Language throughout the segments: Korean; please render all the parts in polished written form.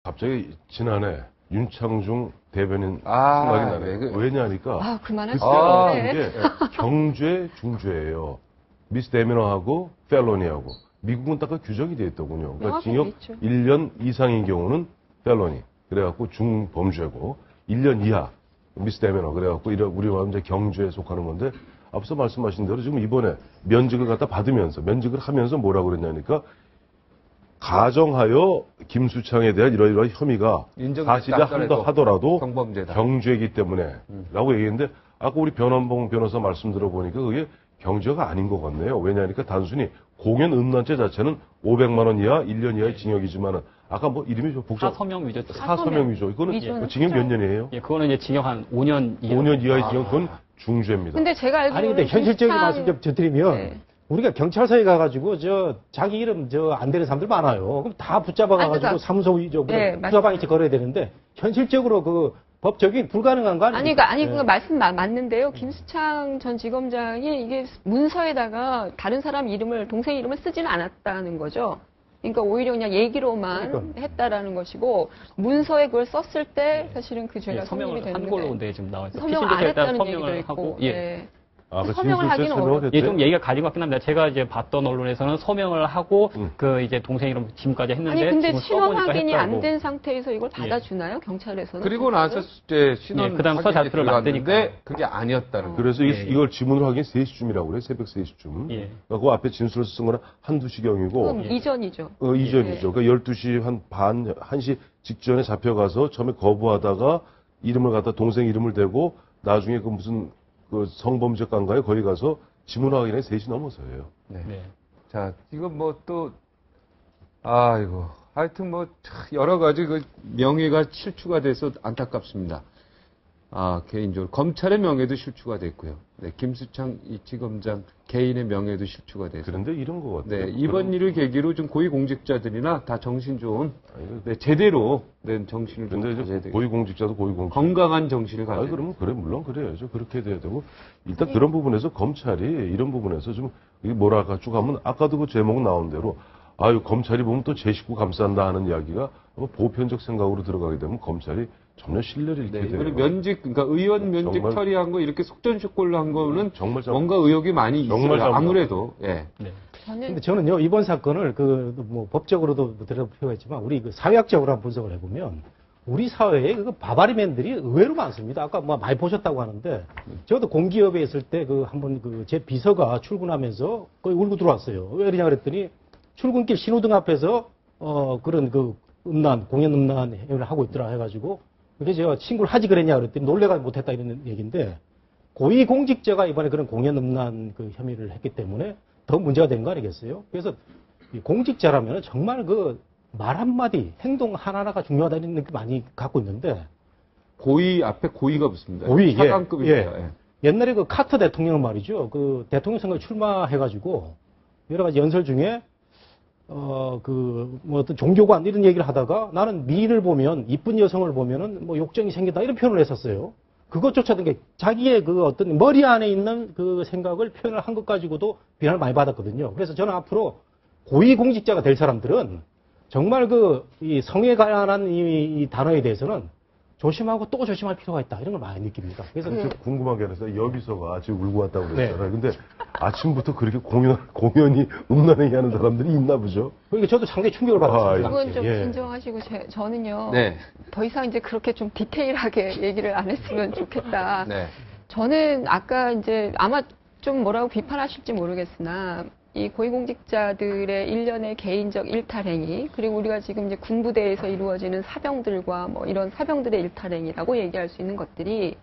갑자기 지난해 윤창중 대변인 생각이 나네요. 왜냐하니까 그만하시죠. 이게 경죄, 중죄예요. 미스데미너하고 펠로니하고 미국은 딱 그 규정이 되어 있더군요. 그러니까 징역 1년 이상인 경우는 펠로니 그래갖고 중범죄고 1년 이하 미스데미너 그래갖고 우리 말하면 이제 경죄에 속하는 건데 앞서 말씀하신 대로 지금 이번에 면직을 갖다 받으면서 면직을 하면서 뭐라고 그랬냐니까 가정하여 김수창에 대한 이러이러한 혐의가 사실이 하더라도 경범죄다. 경죄이기 때문에 라고 얘기했는데 아까 우리 변원봉 변호사 말씀 들어보니까 그게 경죄가 아닌 것 같네요. 왜냐하니까 단순히 공연 음란죄 자체는 500만 원 이하 1년 이하의 징역이지만은 아까 뭐 이름이 좀 복잡. 사서명 위조. 사서명 위조. 이거는 징역 몇 년이에요? 예, 그거는 이제 징역 한 5년 이하. 5년 이하의 징역 그건 중죄입니다. 근데 제가 알기로는 근데 현실적인 말씀 좀 드리면 네. 우리가 경찰서에 가가지고 자기 이름 안 되는 사람들 많아요. 그럼 다 붙잡아가지고 사무소 위조, 수사방해죄 걸어야 되는데 현실적으로 그 법 적용이 불가능한 거 아니에요? 그거 말씀 맞는데요. 김수창 전 지검장이 이게 문서에다가 다른 사람 이름을, 동생 이름을 쓰지는 않았다는 거죠. 그러니까 오히려 그냥 얘기로만 했다라는 것이고, 문서에 그걸 썼을 때 사실은 그 죄가 성립이 되는 한 걸로 근데 지금 나와 있어요. 서명을 안 했다는 얘기도 있고. 서명을 하기는 어렵고. 예, 좀 얘기가 가진 것 같긴 합니다. 제가 이제 봤던 언론에서는 서명을 하고 그 이제 동생 이름 지금까지 했는데 아니 근데 지금 신원 써보니까 확인이 했다고. 안 된 상태에서 이걸 받아주나요? 경찰에서는? 그리고 나서 이제 신원 그다음 서 자료를 만드니까 그게 아니었다는 거예요. 그래서 이걸 지문으로 하긴 3시쯤이라고 그래요. 새벽 3시쯤. 그러니까 그 앞에 진술을 쓴 거는 한두 시경이고. 그럼 이전이죠. 이전이죠. 그러니까 12시 한 반, 1시 직전에 잡혀가서 처음에 거부하다가 이름을 갖다 동생 이름을 대고 나중에 그 무슨 그 성범죄과인가에 거기 가서 지문 확인에 3시 넘어서예요. 네. 자, 이건 뭐 또, 아이고. 하여튼 뭐, 여러 가지 그 명예가 실추가 돼서 안타깝습니다. 개인적으로. 검찰의 명예도 실추가 됐고요. 네, 김수창 이 지검장 개인의 명예도 실추가 돼서. 그런데 이런 거 같아요. 네, 이번 일을 계기로 좀 고위공직자들이나 다 정신 좋은, 제대로 된 정신을 좀 가져야 되고. 고위공직자도 고위공직자. 건강한 정신을 가져야 그러면 물론 그래야죠. 그렇게 돼야 되고. 일단 그런 부분에서 검찰이 이런 부분에서 좀, 뭐랄까 쭉 하면 아까도 그 제목 나온 대로 검찰이 보면 또 제 식구 감싼다 하는 이야기가 보편적 생각으로 들어가게 되면 검찰이 전혀 신뢰를 잃게 돼요. 그러니까 의원 면직 처리한 거 이렇게 속전속골로 한 거는 정말 뭔가 의혹이 많이 있어요. 아무래도. 근데 저는요, 이번 사건을 법적으로도 들어볼 필요가 있지만 우리 그 사회학적으로 한번 분석을 해보면 우리 사회에 그 바바리맨들이 의외로 많습니다. 아까 많이 보셨다고 하는데 저도 공기업에 있을 때 한번 제 비서가 출근하면서 거의 울고 들어왔어요. 왜 그러냐 그랬더니 출근길 신호등 앞에서 그런 공연 음란을 하고 있더라 해가지고 그래서 제가 친구를 하지 그랬냐 그랬더니 놀래가 못했다 이런 얘기인데 고위공직자가 이번에 그런 공연 음란 혐의를 했기 때문에 더 문제가 된 거 아니겠어요? 그래서 공직자라면 정말 말 한마디, 행동 하나하나가 중요하다는 느낌 많이 갖고 있는데 고위 앞에 고위가 붙습니다. 고위, 차관급입니다. 옛날에 카터 대통령은 말이죠. 대통령 선거에 출마해가지고 여러 가지 연설 중에 어떤 종교관 이런 얘기를 하다가 나는 미인을 보면, 이쁜 여성을 보면은 욕정이 생긴다 이런 표현을 했었어요. 그것조차도 자기의 어떤 머리 안에 있는 생각을 표현을 한 것 가지고도 비난을 많이 받았거든요. 그래서 저는 앞으로 고위공직자가 될 사람들은 정말 이 성에 관한 이 단어에 대해서는 조심하고 또 조심할 필요가 있다. 이런 걸 많이 느낍니다. 그래서 궁금한 게 하나 여비서가 지금 울고 왔다고 그랬잖아요. 근데 아침부터 그렇게 공연이 음란하게 하는 사람들이 있나 보죠? 그러니까 저도 상당히 충격을 받았습니다. 그건 좀 진정하시고 저는요. 더 이상 이제 그렇게 좀 디테일하게 얘기를 안 했으면 좋겠다. 저는 아까 이제 아마 좀 뭐라고 비판하실지 모르겠으나 이 고위공직자들의 일련의 개인적 일탈행위, 그리고 우리가 지금 이제 군부대에서 이루어지는 사병들과 이런 사병들의 일탈행위라고 얘기할 수 있는 것들이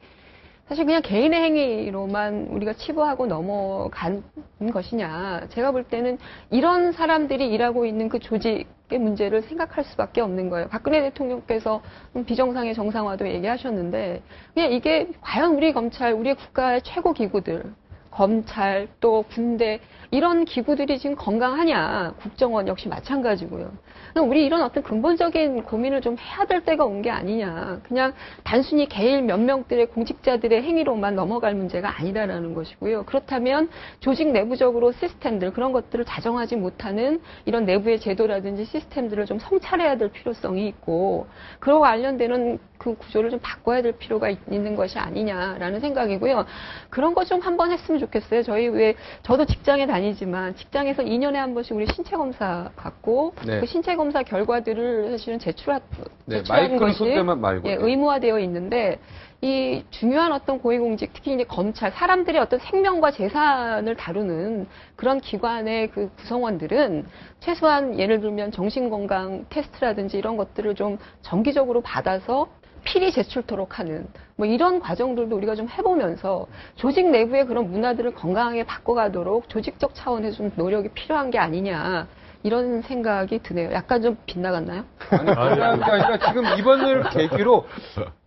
사실 그냥 개인의 행위로만 우리가 치부하고 넘어간 것이냐. 제가 볼 때는 이런 사람들이 일하고 있는 그 조직의 문제를 생각할 수밖에 없는 거예요. 박근혜 대통령께서 비정상의 정상화도 얘기하셨는데 그냥 이게 과연 우리 검찰, 우리 국가의 최고 기구들, 검찰 또 군대 이런 기구들이 지금 건강하냐. 국정원 역시 마찬가지고요. 우리 이런 어떤 근본적인 고민을 좀 해야 될 때가 온 게 아니냐. 그냥 단순히 개인 몇 명들의 공직자들의 행위로만 넘어갈 문제가 아니다라는 것이고요. 그렇다면 조직 내부적으로 시스템들 그런 것들을 자정하지 못하는 이런 내부의 제도라든지 시스템들을 좀 성찰해야 될 필요성이 있고 그러고 관련되는 그 구조를 좀 바꿔야 될 필요가 있는 것이 아니냐라는 생각이고요. 그런 거 좀 한번 했으면 좋겠어요. 저도 직장에 다니지만 직장에서 2년에 한 번씩 우리 신체 검사 받고 네. 그 신체 검사 결과들을 사실은 제출하는 마이크는 것이 손대만 말고. 예, 의무화되어 있는데 이 중요한 어떤 고위공직, 특히 이제 검찰, 사람들의 어떤 생명과 재산을 다루는 그런 기관의 그 구성원들은 최소한 예를 들면 정신건강 테스트라든지 이런 것들을 좀 정기적으로 받아서 필히 제출토록 하는 뭐 이런 과정들도 우리가 좀 해보면서 조직 내부의 그런 문화들을 건강하게 바꿔가도록 조직적 차원에서 좀 노력이 필요한 게 아니냐. 이런 생각이 드네요. 약간 좀 빗나갔나요? 그러니까 지금 이번을 계기로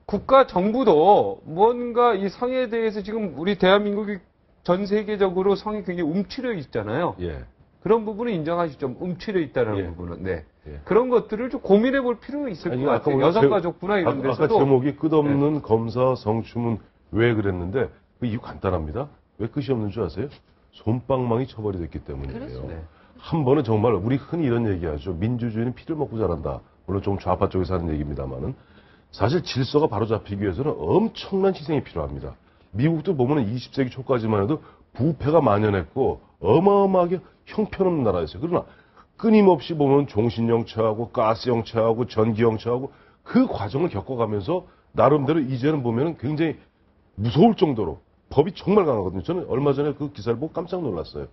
국가 정부도 뭔가 이 성에 대해서 지금 우리 대한민국이 전 세계적으로 성이 굉장히 움츠려 있잖아요. 예. 그런 부분은 인정하시죠? 움츠려 있다는 예. 부분은. 네. 예. 그런 것들을 좀 고민해 볼 필요가 있을 것 같아요. 여성가족부나 이런 데서도. 아까 제목이 끝없는 검사 성추문 왜 그랬는데 그 이유 간단합니다. 왜 끝이 없는 줄 아세요? 솜방망이 처벌이 됐기 때문이에요. 그렇죠. 네. 한 번은 정말 우리 흔히 이런 얘기하죠. 민주주의는 피를 먹고 자란다. 물론 좀 좌파 쪽에서 하는 얘기입니다만은 사실 질서가 바로 잡히기 위해서는 엄청난 희생이 필요합니다. 미국도 보면은 20세기 초까지만 해도 부패가 만연했고 어마어마하게 형편없는 나라였어요. 그러나 끊임없이 보면 종신영체하고 가스영체하고 전기영체하고 그 과정을 겪어가면서 나름대로 이제는 보면은 굉장히 무서울 정도로 법이 정말 강하거든요. 저는 얼마 전에 그 기사를 보고 깜짝 놀랐어요.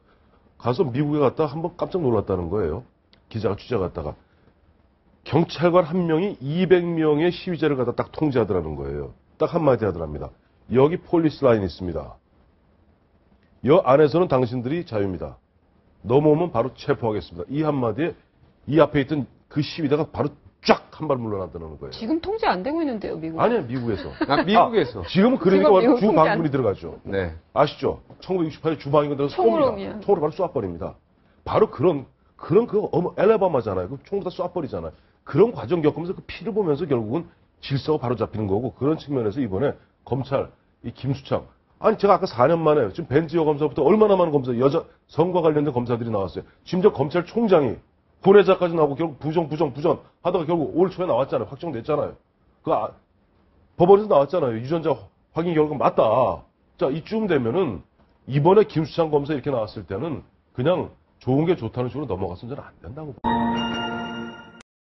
가서 미국에 갔다 한번 깜짝 놀랐다는 거예요. 기자가 취재 갔다가 경찰관 한 명이 200명의 시위자를 갖다 딱 통제하더라는 거예요. 딱 한마디 하더랍니다. 여기 폴리스 라인이 있습니다. 여 안에서는 당신들이 자유입니다. 넘어오면 바로 체포하겠습니다. 이 한마디에 이 앞에 있던 그 시위대가 바로 쫙 한 발 물러나더라는 거예요. 지금 통제 안 되고 있는데요, 미국. 아니요, 미국에서. 미국에서. 지금은 그러니까 바로 주방군이 들어가죠. 네. 아시죠? 1968년 주방군 들어가서 쏩니다. 총으로 바로 쏴버립니다. 바로 그런 엘레바마잖아요. 그 총으로 다 쏴버리잖아요. 그런 과정 겪으면서 그 피를 보면서 결국은 질서가 바로 잡히는 거고 그런 측면에서 이번에 검찰, 이 김수창. 아니, 제가 아까 4년 만에 지금 벤지어 검사부터 얼마나 많은 검사, 여자, 성과 관련된 검사들이 나왔어요. 심지어 검찰총장이 본회자까지 나오고 결국 부전 하다가 결국 올 초에 나왔잖아요. 확정됐잖아요. 법원에서 나왔잖아요. 유전자 확인 결과 맞다. 자, 이쯤 되면은 이번에 김수창 검사 이렇게 나왔을 때는 그냥 좋은 게 좋다는 식으로 넘어갔으면 저는 안 된다고 봐요.